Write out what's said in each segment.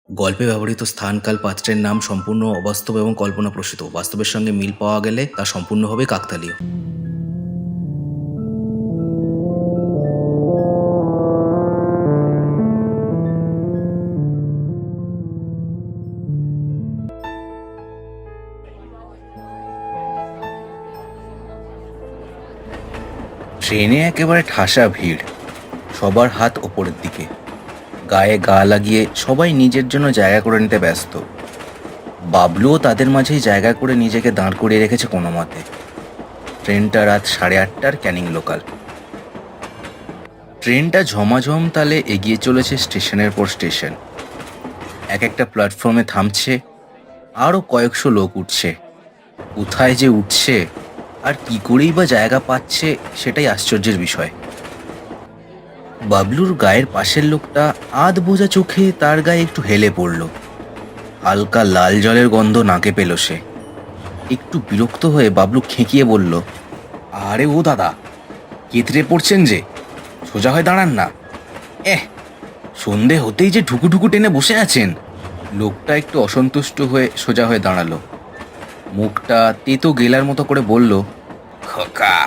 গল্পে ব্যবহৃত স্থান, কাল, পাত্রের নাম সম্পূর্ণ অবাস্তব এবং কল্পনাপ্রসূত। বাস্তবের সঙ্গে মিল পাওয়া গেলে তা সম্পূর্ণভাবে কাকতালীয়। ট্রেনে একেবারে ঠাসা ভিড়, সবার হাত ওপরের দিকে, গায়ে গা লাগিয়ে সবাই নিজের জন্য জায়গা করে নিতে ব্যস্ত। বাবলুও তাদের মাঝেই জায়গা করে নিজেকে দাঁড় করিয়ে রেখেছে কোনো মতে। ট্রেনটা রাত 8:30টার ক্যানিং লোকাল। ট্রেনটা ঝমাঝম তালে এগিয়ে চলেছে স্টেশনের পর স্টেশন। এক একটা প্ল্যাটফর্মে থামছে, আরও কয়েকশো লোক উঠছে। কোথায় যে উঠছে আর কি করেই বা জায়গা পাচ্ছে, সেটাই আশ্চর্যের বিষয়। বাবলুর গায়ের পাশের লোকটা আধ বোঝা চোখে তার গায়ে একটু হেলে পড়ল। হালকা লাল জলের গন্ধ নাকে পেল সে। একটু বিরক্ত হয়ে বাবলু খেঁকিয়ে বলল, আরে ও দাদা, কেতরে পড়ছেন যে, সোজা হয়ে দাঁড়ান না। সন্ধে হতেই যে ঢুকু ঢুকু টেনে বসে আছেন। লোকটা একটু অসন্তুষ্ট হয়ে সোজা হয়ে দাঁড়ালো। মুখটা তেতো গেলার মতো করে বলল, খোকা,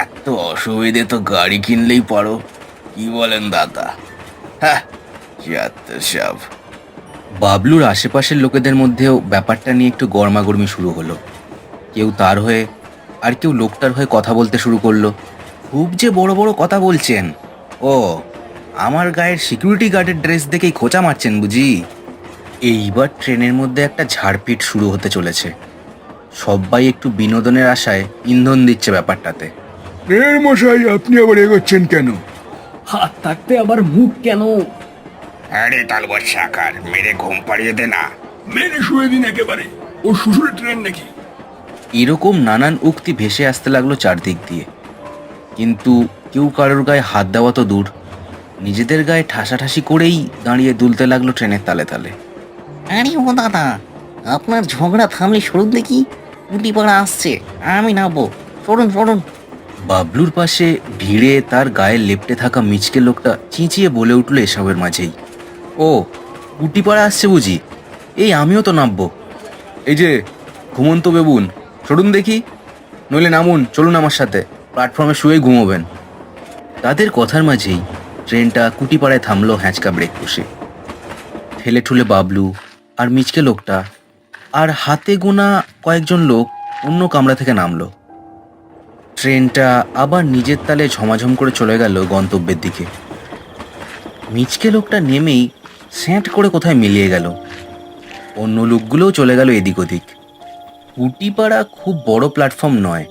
এত অসুবিধে তো গাড়ি কিনলেই পারো, কি বলেন দাদা? হ্যাঁ, সব। বাবলুর আশেপাশের লোকেদের মধ্যেও ব্যাপারটা নিয়ে একটু গরমাগর্মি শুরু হলো। কেউ তার হয়ে আর কেউ লোকটার হয়ে কথা বলতে শুরু করলো। খুব যে বড় বড় কথা বলছেন। ও, আমার গায়ের সিকিউরিটি গার্ডের ড্রেস দেখেই খোঁচা মারছেন বুঝি? এইবার ট্রেনের মধ্যে একটা ঝাড়পিট শুরু হতে চলেছে। সবাই একটু বিনোদনের আশায় ইন্ধন দিচ্ছে ব্যাপারটাতে। মশাই, আপনি আবার এগোচ্ছেন কেন? হাত থাকতে আবার মুখ কেন? আরে তালবর শাকার, মেরে ঘুম পাড়িয়ে দে না। মেরে শুয়ে দিন একেবারে। ও শ্বশুরের ট্রেন নাকি? এরকম নানান উক্তি ভেসে আসতে লাগলো চারদিক দিয়ে। কিন্তু কেউ কারোর গায়ে হাত দেওয়া তো দূর, নিজেদের গায়ে ঠাসাঠাসি করেই দাঁড়িয়ে দুলতে লাগলো ট্রেনের তালে তালে। আরে ও দাদা, আপনার ঝগড়া থামলে সরুন দেখি। উটিপাড়া আসছে, আমি নামবো। সরুন সরুন। বাবলুর পাশে ভিড়ে তার গায়ে লেপ্টে থাকা মিচকে লোকটা চিঁচিয়ে বলে উঠল এসবের মাঝেই, ও, কুটিপাড়া আসছে বুঝি? এই আমিও তো নামবো। এই যে ঘুমন্ত বেবুন, সরুন দেখি, নইলে নামুন, চলুন আমার সাথে, প্ল্যাটফর্মে শুয়েই ঘুমোবেন। তাদের কথার মাঝেই ট্রেনটা কুটিপাড়ায় থামলো হ্যাঁচকা ব্রেক কষে। ঠেলে ঠুলে বাবলু আর মিচকে লোকটা আর হাতে গোনা কয়েকজন লোক অন্য কামরা থেকে নামলো। ট্রেনটা আবার নিজের তালে ঝমাঝম করে চলে গেল গন্তব্যের দিকে। মিচকে লোকটা নেমেই স্যাঁট করে কোথায় মিলিয়ে গেল। অন্য লোকগুলোও চলে গেল এদিক ওদিক। কুটিপাড়া খুব বড় প্ল্যাটফর্ম নয়,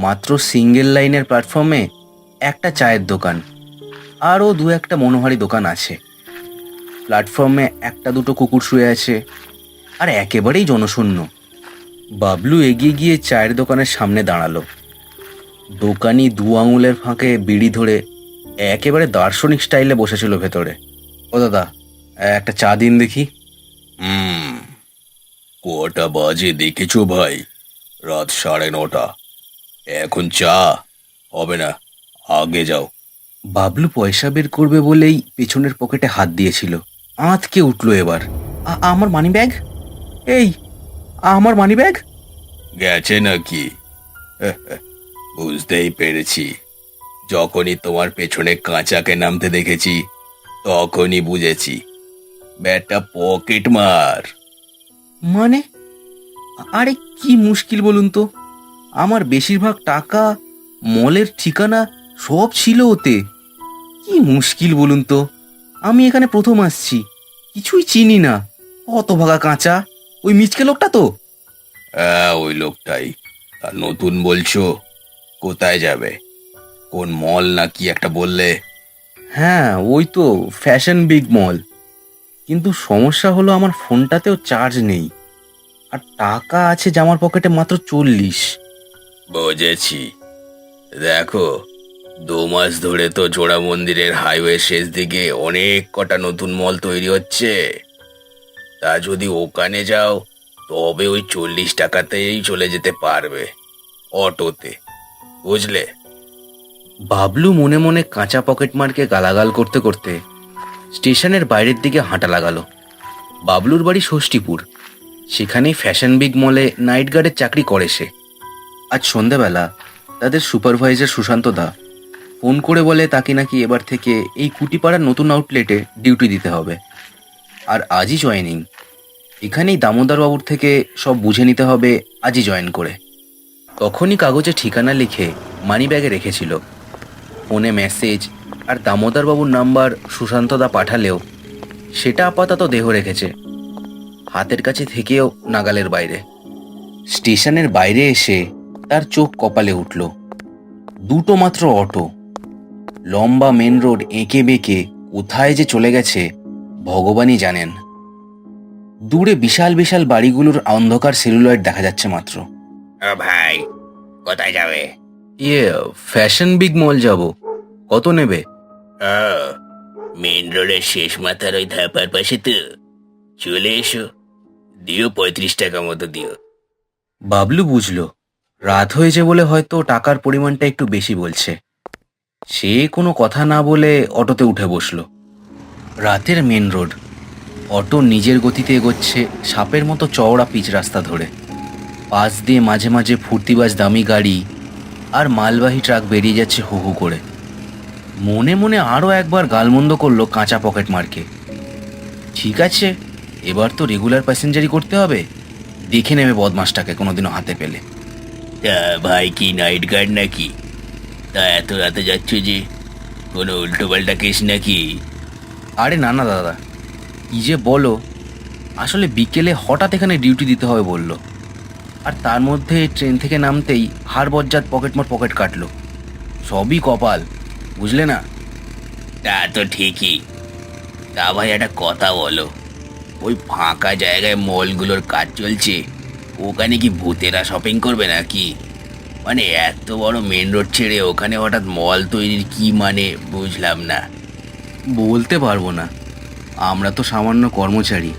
মাত্র সিঙ্গেল লাইনের প্ল্যাটফর্মে একটা চায়ের দোকান, আরও দু একটা মনোহারি দোকান আছে। প্ল্যাটফর্মে একটা দুটো কুকুর শুয়ে আছে, আর একেবারেই জনশূন্য। বাবলু এগিয়ে গিয়ে চায়ের দোকানের সামনে দাঁড়ালো। দোকানি দু আঙুলের ফাঁকে বিড়ি ধরে একেবারে দার্শনিক স্টাইলে বসেছিল ভেতরে। ও দাদা, একটা চা দিন দেখি। কটা বাজে দেখেছো ভাই? রাত 9:30। এখন চা হবে না, আগে যাও। বাবলু পয়সা বের করবে বলেই পেছনের পকেটে হাত দিয়েছিল। আঁতকে উঠলো এবার। আমার মানি ব্যাগ, এই আমার মানি ব্যাগ। গেছে নাকি? বুঝতেই পেরেছি। যখনই তোমার পেছনে কাঁচাকে নামতে দেখেছি, তখনই বুঝেছি ব্যাটা পকেট মার। মানে, আরে কি মুশকিল বলুন তো, আমার বেশিরভাগ টাকা, মলের ঠিকানা সব ছিল ওতে। কি মুশকিল বলুন তো, আমি এখানে প্রথম আসছি, কিছুই চিনি না। অত ভাগা কাঁচা, ওই মিচকে লোকটা তো। হ্যাঁ, ওই লোকটাই। আর নতুন বলছো? কোথায় যাবে? কোন মল না কি একটা বললে? হ্যাঁ, ওই তো ফ্যাশন বিগ মল। কিন্তু সমস্যা হলো আমার ফোনটাতেও চার্জ নেই, আর টাকা আছে জামার পকেটে মাত্র 40। বুঝেছি। দেখো, 2 মাস ধরে তো জোড়া মন্দিরের হাইওয়ে শেষ দিকে অনেক কটা নতুন মল তৈরি হচ্ছে। তা যদি ওখানে যাও, তবে ওই 40 টাকাতেই চলে যেতে পারবে, অটোতে। বুঝলে? বাবলু মনে মনে কাঁচা পকেট মারকে গালাগাল করতে করতে স্টেশনের বাইরের দিকে হাঁটা লাগালো। বাবলুর বাড়ি ষষ্ঠীপুর। সেখানেই ফ্যাশন বিগ মলে নাইট গার্ডের চাকরি করে সে। আজ সন্ধেবেলা তাদের সুপারভাইজার সুশান্ত দা ফোন করে বলে তাকে নাকি এবার থেকে এই কুটিপাড়ার নতুন আউটলেটে ডিউটি দিতে হবে। আর আজই জয়েনিং। এখানেই দামোদর বাবুর থেকে সব বুঝে নিতে হবে আজই জয়েন করে। তখনই কাগজে ঠিকানা লিখে মানি ব্যাগে রেখেছিল। ফোনে মেসেজ আর দামোদর বাবুর নাম্বার সুশান্তদা পাঠালেও সেটা আপাতত দেহ রেখেছে, হাতের কাছে থেকেও নাগালের বাইরে। স্টেশনের বাইরে এসে তার চোখ কপালে উঠল। দুটো মাত্র অটো, লম্বা মেন রোড এঁকে বেঁকে কোথায় যে চলে গেছে ভগবানই জানেন। দূরে বিশাল বিশাল বাড়িগুলোর অন্ধকার সেলুলয়েড দেখা যাচ্ছে মাত্র। ভাই, কোথায় যাবে? ফ্যাশন বিগ মল যাব। কত নেবে? মেন রোডের শেষ মাথার ওই ধাপার পাশে তো। চলে এসো, দিও 35 টাকা মতো দিও। বাবলু বুঝলো রাত হয়েছে বলে হয়তো টাকার পরিমাণটা একটু বেশি বলছে। সে কোনো কথা না বলে অটোতে উঠে বসলো। রাতের মেন রোড, অটো নিজের গতিতে এগোচ্ছে সাপের মতো চওড়া পিচ রাস্তা ধরে। পাশ দিয়ে মাঝে মাঝে ফুর্তিবাজ দামি গাড়ি আর মালবাহী ট্রাক বেরিয়ে যাচ্ছে হু হু করে। মনে মনে আরও একবার গালমন্দ করলো কাঁচা পকেট মার্কে। ঠিক আছে, এবার তো রেগুলার প্যাসেঞ্জারি করতে হবে, দেখে নেবে বদমাসটাকে কোনোদিনও হাতে পেলে। তা ভাই কি নাইট গার্ড নাকি? তা এত রাতে যাচ্ছ যে, কোনো উল্টো পাল্টা কেস নাকি? আরে না না দাদা, কি যে বলো, আসলে বিকেলে হঠাৎ এখানে ডিউটি দিতে হবে বললো। আর তার মধ্যে ট্রেন থেকে নামতেই হাড় বজ্জাত পকেট কাটলো। সবই কপাল, বুঝলে না? তা তো ঠিকই। তা ভাই একটা কথা বলো, ওই ফাঁকা জায়গায় মলগুলোর কাজ চলছে, ওখানে কি ভূতেরা শপিং করবে নাকি? মানে এত বড় মেন রোড ছেড়ে ওখানে হঠাৎ মল তৈরির কি মানে বুঝলাম না। বলতে পারবো না, আমরা তো সামান্য কর্মচারী।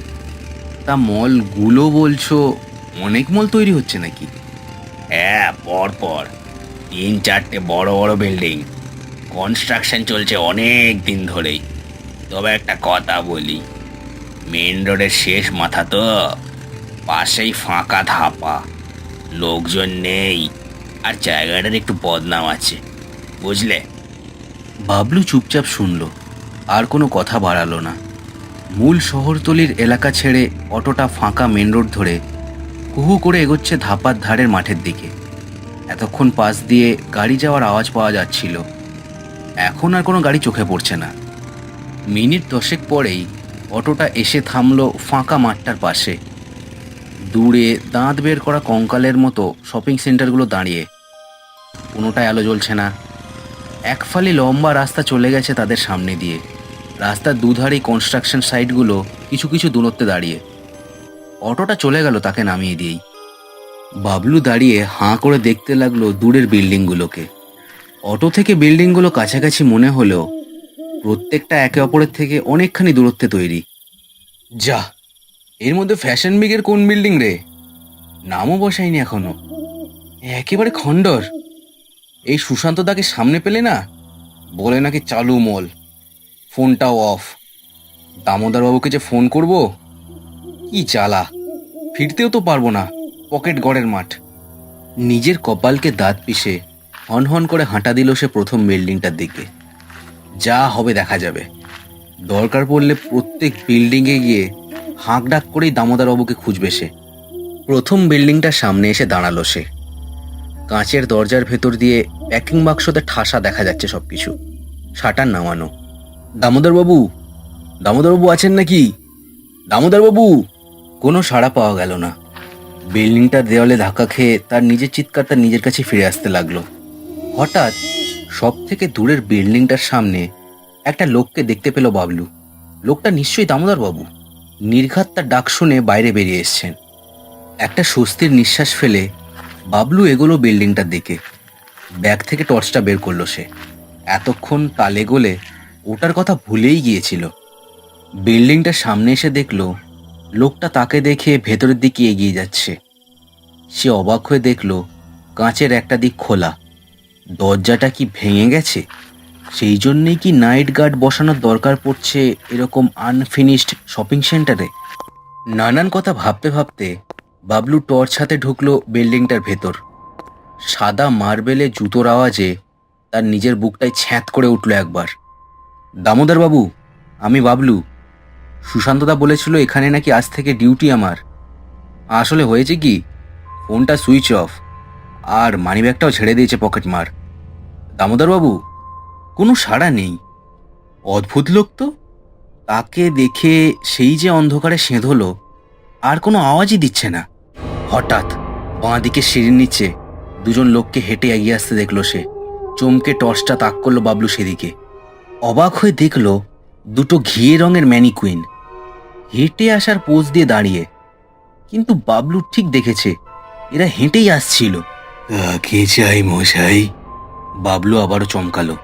তা মলগুলো বলছো, অনেক মল তৈরি হচ্ছে নাকি? হ্যাঁ, পর পর 3-4টে বড় বড় বিল্ডিং কনস্ট্রাকশন চলছে অনেক দিন ধরেই। তবে একটা কথা বলি, মেন রোডের শেষ মাথা তো, পাশেই ফাঁকা ধাপা, লোকজন নেই, আর জায়গাটার একটু বদনাম আছে, বুঝলে? বাবলু চুপচাপ শুনল, আর কোনো কথা বাড়ালো না। মূল শহরতলির এলাকা ছেড়ে অটোটা ফাঁকা মেন রোড ধরে হুহু করে এগোচ্ছে ধাপার ধারের মাঠের দিকে। এতক্ষণ পাশ দিয়ে গাড়ি যাওয়ার আওয়াজ পাওয়া যাচ্ছিল, এখন আর কোনো গাড়ি চোখে পড়ছে না। মিনিট 10 পরেই অটোটা এসে থামলো ফাঁকা মাঠটার পাশে। দূরে দাঁত বের করা কঙ্কালের মতো শপিং সেন্টারগুলো দাঁড়িয়ে, কোনোটায় আলো জ্বলছে না। এক ফালি লম্বা রাস্তা চলে গেছে তাদের সামনে দিয়ে। রাস্তার দুধারেই কনস্ট্রাকশন সাইটগুলো কিছু কিছু দূরত্বে দাঁড়িয়ে। অটোটা চলে গেল তাকে নামিয়ে দিয়েই। বাবলু দাঁড়িয়ে হাঁ করে দেখতে লাগলো দূরের বিল্ডিংগুলোকে। অটো থেকে বিল্ডিংগুলো কাছাকাছি মনে হলেও প্রত্যেকটা একে অপরের থেকে অনেকখানি দূরত্বে তৈরি। যা, এর মধ্যে ফ্যাশন বিগের কোন বিল্ডিং রে? নামও বসায়নি এখনো, একেবারে খণ্ডর। এই সুশান্ত দাকে সামনে পেলে না, বলে নাকি চালু মল, ফোনটাও অফ। দামোদর বাবুকে যে ফোন করব, কি জ্বালা, ফিরতেও তো পারবো না, পকেট গড়ের মাঠ। নিজের কপালকে দাঁত পিষে হন হন করে হাঁটা দিল সে প্রথম বিল্ডিংটার দিকে। যা হবে দেখা যাবে, দরকার পড়লে প্রত্যেক বিল্ডিংয়ে গিয়ে হাঁক ডাক করেই দামোদর বাবুকে খুঁজবে সে। প্রথম বিল্ডিংটার সামনে এসে দাঁড়ালো সে। কাঁচের দরজার ভেতর দিয়ে প্যাকিং বাক্সতে ঠাসা দেখা যাচ্ছে সবকিছু, শাটার নামানো। দামোদরবাবু, দামোদরবাবু আছেন নাকি? দামোদরবাবু! কোনো সাড়া পাওয়া গেল না। বিল্ডিংটার দেওয়ালে ধাক্কা খেয়ে তার নিজের চিৎকারটা নিজের কাছে ফিরে আসতে লাগলো। হঠাৎ সব থেকে দূরের বিল্ডিংটার সামনে একটা লোককে দেখতে পেল বাবলু। লোকটা নিশ্চয়ই দামোদরবাবু। নির্ঘাত তার ডাক শুনে বাইরে বেরিয়ে এসছেন। একটা স্বস্তির নিঃশ্বাস ফেলে বাবলু এগোলো বিল্ডিংটার দিকে। ব্যাগ থেকে টর্চটা বের করলো সে। এতক্ষণ তালে গোলে ওটার কথা ভুলেই গিয়েছিল। বিল্ডিংটার সামনে এসে দেখলো লোকটা তাকে দেখে ভেতরের দিকে এগিয়ে যাচ্ছে। সে অবাক হয়ে দেখলো কাঁচের একটা দিক খোলা। দরজাটা কি ভেঙে গেছে? সেই জন্যেই কি নাইট গার্ড বসানোর দরকার পড়ছে এরকম আনফিনিশড শপিং সেন্টারে? নানান কথা ভাবতে ভাবতে বাবলু টর্চ হাতে ঢুকলো বিল্ডিংটার ভেতর। সাদা মার্বেলে জুতোর আওয়াজে তার নিজের বুকটাই ছ্যাঁত করে উঠল একবার। দামোদর বাবু, আমি বাবলু। সুশান্তদা বলেছিল এখানে নাকি আজ থেকে ডিউটি আমার। আসলে হয়েছে কি, ফোনটা সুইচ অফ আর মানিব্যাগটাও ছেড়ে দিয়েছে পকেট মার। দামোদর বাবু, কোনো সাড়া নেই। অদ্ভুত লোক তো। তাকে দেখে সেই যে অন্ধকারে সেঁধলো, আর কোনো আওয়াজই দিচ্ছে না। হঠাৎ বাঁ দিকে সিঁড়ির নিচে দুজন লোককে হেঁটে এগিয়ে আসতে দেখলো সে। চমকে টর্চটা তাক করলো বাবলু সেদিকে। অবাক হয়ে দেখলো দুটো ঘিয়ে রঙের ম্যানিকুইন হেঁটে আসার পোজ দিয়ে দাঁড়িয়ে। কিন্তু বাবলু ঠিক দেখেছে এরা হেঁটেই আসছিল। কে চাই মশাই? বাবলু আবারও চমকালো।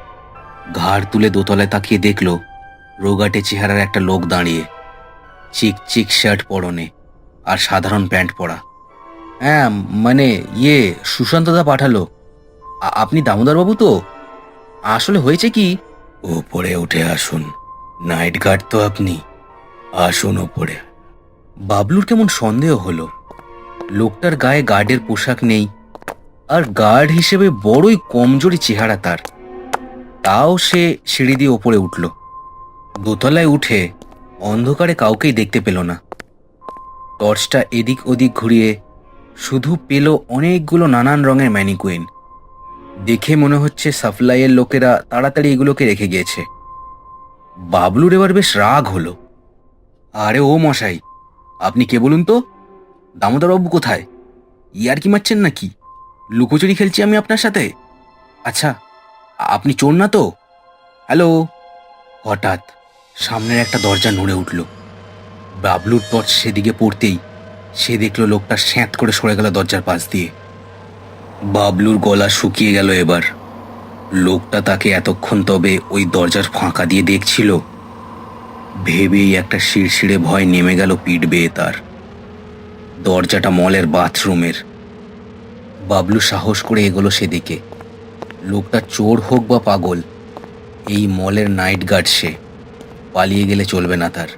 ঘাড় তুলে দোতলায় তাকিয়ে দেখলো রোগাটে চেহারার একটা লোক দাঁড়িয়ে, চিক চিক শার্ট পরনে আর সাধারণ প্যান্ট পরা। হ্যাঁ, মানে সুশান্তদা পাঠালো। আপনি দামোদরবাবু তো? আসলে হয়েছে কি, ওপরে উঠে আসুন। নাইট গার্ড তো আপনি, আসুন ওপরে। বাবলুর কেমন সন্দেহ হলো। লোকটার গায়ে গার্ডের পোশাক নেই, আর গার্ড হিসেবে বড়ই কমজোরি চেহারা তার। তাও সে সিঁড়ি দিয়ে ওপরে উঠল। দোতলায় উঠে অন্ধকারে কাউকেই দেখতে পেল না। টর্চটা এদিক ওদিক ঘুরিয়ে শুধু পেল অনেকগুলো নানান রঙের ম্যানিকুইন। দেখে মনে হচ্ছে সাপ্লাইয়ের লোকেরা তাড়াতাড়ি এগুলোকে রেখে গিয়েছে। বাবলুর এবার বেশ রাগ হলো। আরে ও মশাই, আপনি কে বলুন তো? দামোদরবাবু কোথায়? ইয়ার কি মারছেন নাকি? লুকোচুরি খেলছি আমি আপনার সাথে? আচ্ছা, আপনি চোর না তো? হ্যালো। হঠাৎ সামনের একটা দরজা নড়ে উঠল। বাবলুর টর্চ সেদিকে পড়তেই সে দেখল লোকটা স্যাঁত করে সরে গেল দরজার পাশ দিয়ে। বাবলুর গলা শুকিয়ে গেল এবার। লোকটা তাকে এতক্ষণ তবে ওই দরজার ফাঁকা দিয়ে দেখছিল ভেবেই একটা শিরশিরে ভয় নেমে গেল পিঠ বেয়ে তার। দরজাটা মলের বাথরুমের। বাবলু সাহস করে এগোলো সেদিকে। লোকটা চোর হোক বা পাগল, এই মলের নাইট গার্ড সে। পালিয়ে গেলে চলবে না তার।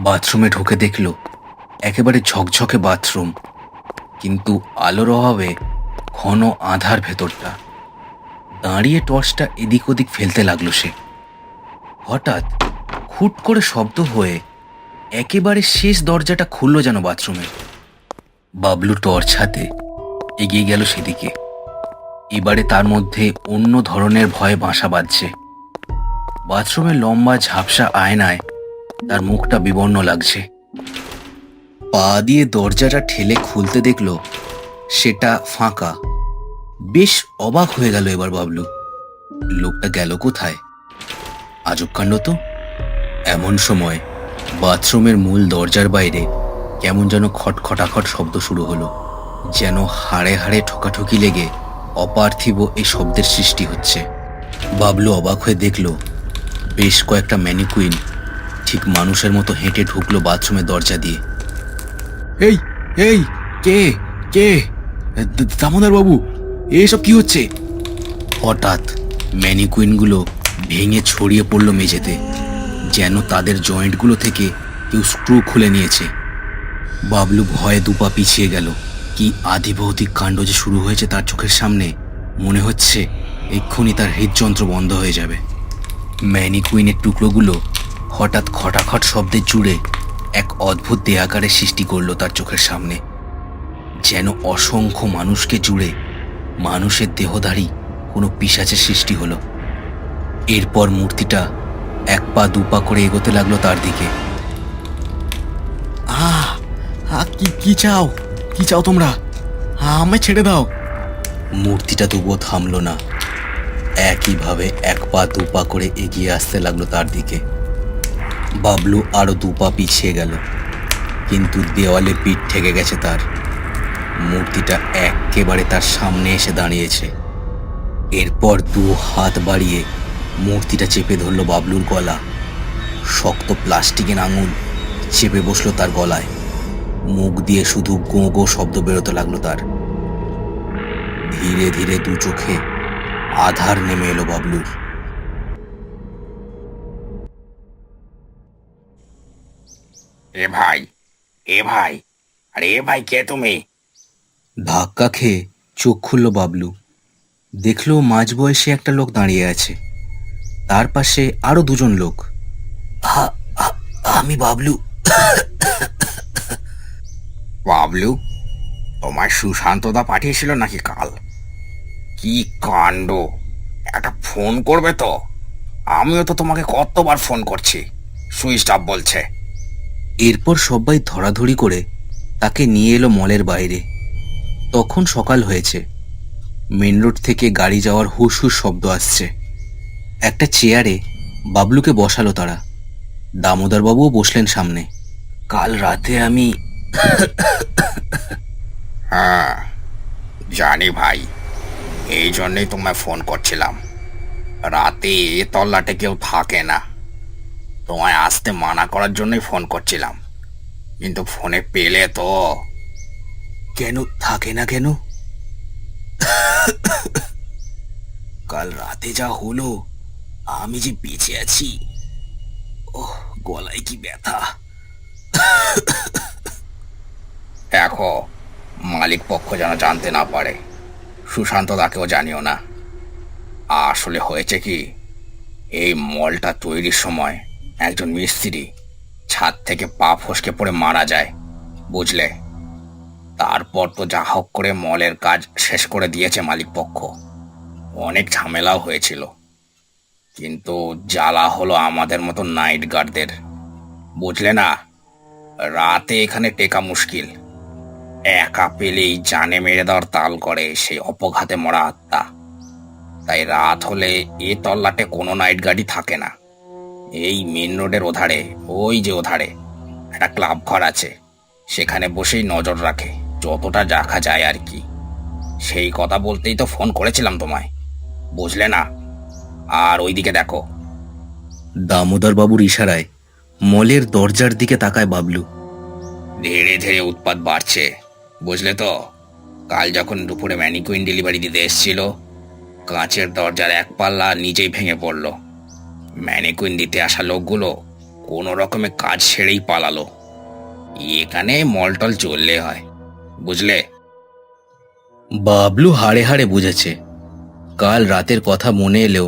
বাথরুমে ঢুকে দেখল একেবারে ঝকঝকে বাথরুম, কিন্তু আলোর অভাবে ঘন আধার ভেতরটা। দাঁড়িয়ে টর্চটা এদিক ওদিক ফেলতে লাগলো সে। হঠাৎ খুট করে শব্দ হয়ে একেবারে শেষ দরজাটা খুলল যেন বাথরুমে। বাবলু টর্চ হাতে এগিয়ে গেল সেদিকে। এবারে তার মধ্যে অন্য ধরনের ভয়ে বাসা বাঁধছে। বাথরুমের লম্বা ঝাপসা আয়নায় তার মুখটা বিবর্ণ লাগছে। পা দিয়ে দরজাটা ঠেলে খুলতে দেখল সেটা ফাঁকা। বেশ অবাক হয়ে গেল এবার বাবলু। লোকটা গেল কোথায়? আজব কাণ্ড তো। এমন সময় বাথরুমের মূল দরজার বাইরে কেমন যেন খটখটাখট শব্দ শুরু হলো, যেন হাড়ে হাড়ে ঠোকাঠুকি লেগে অপার্থিব এই শব্দের সৃষ্টি হচ্ছে। বাবলু অবাক হয়ে দেখল বেশ কয়েকটা ম্যানিকুইন ঠিক মানুষের মতো হেঁটে ঢুকলো বাথরুমের দরজা দিয়ে। এই এই কে কে? দামোদর বাবু, এসব কি হচ্ছে? হঠাৎ ম্যানিকুইনগুলো ভেঙে ছড়িয়ে পড়ল মেঝেতে, যেন তাদের জয়েন্টগুলো থেকে কেউ স্ক্রু খুলে নিয়েছে। বাবলু ভয়ে দুপা পিছিয়ে গেল। কি আদিভৌতিক কাণ্ড যে শুরু হয়েছে তার চোখের সামনে। মনে হচ্ছে এক্ষুনি তার হৃদযন্ত্র বন্ধ হয়ে যাবে। ম্যানিকুইনের টুকরোগুলো হঠাৎ খটাখট শব্দে জুড়ে এক অদ্ভুত দেয়াকারের সৃষ্টি করলো তার চোখের সামনে, যেন অসংখ্য মানুষকে জুড়ে মানুষের দেহধারী কোনো পিশাচের সৃষ্টি হলো। এরপর মূর্তিটা এক পা দুপা করে এগোতে লাগলো তার দিকে। কি চাও? কি চাও তোমরা? আমায় ছেড়ে দাও। মূর্তিটা তবুও থামলো না। একইভাবে এক পা দুপা করে এগিয়ে আসতে লাগলো তার দিকে। বাবলু আরো দুপা পিছিয়ে গেল, কিন্তু দেওয়ালে পিঠ ঠেকে গেছে তার। মূর্তিটা একেবারে তার সামনে এসে দাঁড়িয়েছে। এরপর দু হাত বাড়িয়ে মূর্তিটা চেপে ধরলো বাবলুর গলা। শক্ত প্লাস্টিকের আঙুল চেপে বসলো তার গলায়। মুখ দিয়ে শুধু গো গো শব্দ বেরোতে লাগলো তার। ধীরে ধীরে দু চোখে আধার নেমে এলো বাবলুর। এ ভাই, এ ভাই, আরে এ ভাই, কে তুমি? ধাক্কা খেয়ে চোখ খুলল বাবলু। দেখলো মাঝবয়সী একটা লোক দাঁড়িয়ে আছে, তার পাশে আরো দুজন লোক। আমি বাবলু। বাবলু, তোমার সুশান্তদা পাঠিয়েছিল নাকি কাল? কি কাণ্ড! একটা ফোন করবে তো? আমিও তো তোমাকে কতবার ফোন করছি, সুইচ অফ বলছে। এরপর সবাই ধরাধরি করে তাকে নিয়ে এলো মলের বাইরে। তখন সকাল হয়েছে। মেন রোড থেকে গাড়ি যাওয়ার হুস হুস শব্দ আসছে। একটা চেয়ারে বাবলুকে বসালো তারা। দামোদরবাবুও বসলেন সামনে। কাল রাতে আমি হ্যাঁ, জানি ভাই, এই জন্যই তোমায় ফোন করছিলাম। রাতে এ তল্লাটে কেউ থাকে না, তোমায় আসতে মানা করার জন্যই ফোন করছিলাম, কিন্তু ফোনে পেলে তো। কেন থাকে না কেন? কাল রাতে যা হলো, আমি যে বেঁচে আছি, ওহ গলায় কি ব্যথা। দেখো, মালিক পক্ষ যেন জানতে না পারে, সুশান্ত দাকেও জানিও না। আসলে হয়েছে কি, এই মলটা তৈরির সময় একজন মিস্ত্রি ছাদ থেকে পা ফসকে পড়ে মারা যায়, বুঝলে? তারপর তো যা হোক করে মলের কাজ শেষ করে দিয়েছে মালিক পক্ষ। অনেক ঝামেলাও হয়েছিল, কিন্তু জ্বালা হলো আমাদের মতো নাইট গার্ডদের, বুঝলে না? রাতে এখানে টেকা মুশকিল। একা পেলেই জানে মেরে দেওয়ার তাল করে সেই অপঘাতে মরা আত্মা। তাই রাত হলে এ তল্লাটে কোনো নাইট গার্ডই থাকে না। এই মেন রোডের ওধারে, ওই যে ওধারে একটা ক্লাব ঘর আছে, সেখানে বসেই নজর রাখে, যতটা রাখা যায় আর কি। সেই কথা বলতেই তো ফোন করেছিলাম তোমায়, বুঝলে না? আর ওইদিকে দেখো। দামোদর বাবুর ইশারায় মলের দরজার দিকে তাকায় বাবলু। ধীরে ধীরে উৎপাত বাড়ছে, বুঝলে তো? কাল যখন দুপুরে ম্যানিকুইন ডেলিভারি দিতে এসেছিল, কাঁচের দরজার এক পাল্লা নিজেই ভেঙে পড়ল। ম্যানিকুইন দিতে আসা লোকগুলো কোনো রকমে কাজ সেরেই পালালো। এখানে মলটল চললে হয়, বুঝলে? বাবলু হাড়ে হাড়ে বুঝেছে। কাল রাতের কথা মনে এলেও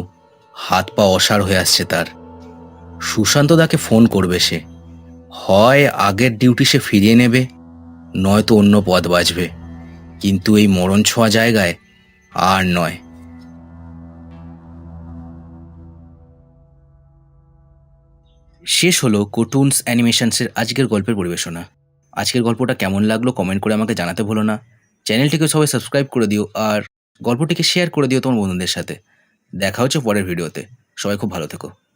হাত পা অসাড় হয়ে আসছে তার। সুশান্তদাকে ফোন করবে সে। হয় আগের ডিউটি সে ফিরিয়ে নেবে, নয়তো অন্য পথ বাঁচবে, কিন্তু এই মরণ ছোঁয়া জায়গায় আর নয়। শেষ হলো কার্টুনস অ্যানিমেশনসের আজকের গল্পের পরিবেশনা। আজকের গল্পটা কেমন লাগলো কমেন্ট করে আমাকে জানাতে ভুলো না। চ্যানেলটিকে সবাই সাবস্ক্রাইব করে দিও, আর গল্পটিকে শেয়ার করে দিও তোমার বন্ধুদের সাথে। দেখা হচ্ছে পরের ভিডিওতে। সবাই খুব ভালো থেকো।